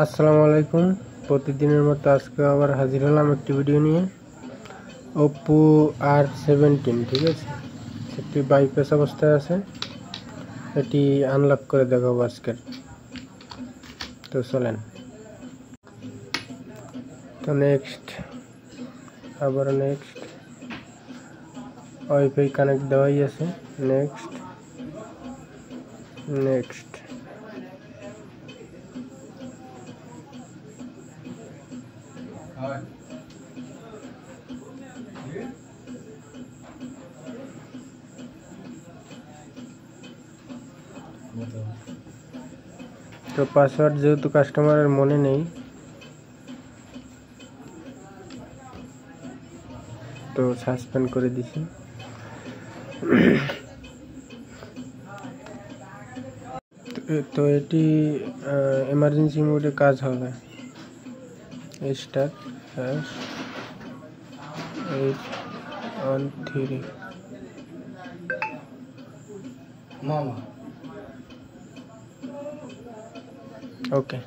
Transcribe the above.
আসসালামু আলাইকুম। প্রতিদিনের মতো আজকে আবার হাজির হলাম একটি ভিডিও নিয়ে। ওপো R17, ঠিক আছে, একটি বাইপাস অবস্থায় আছে। এটি আনলক করে দেখাবো আজকের। তো চলেন। তো নেক্সট, আবার নেক্সট, ওয়াইফাই কানেক্ট দেওয়াই আছে। নেক্সট নেক্সট তো পাসওয়ার্ড যেহেতু কাস্টমারের মনে নেই, তো সাসপেন্ড করে দিছি। তো এটি এমার্জেন্সি মোডে কাজ হবে। *813 মামা। ওকে।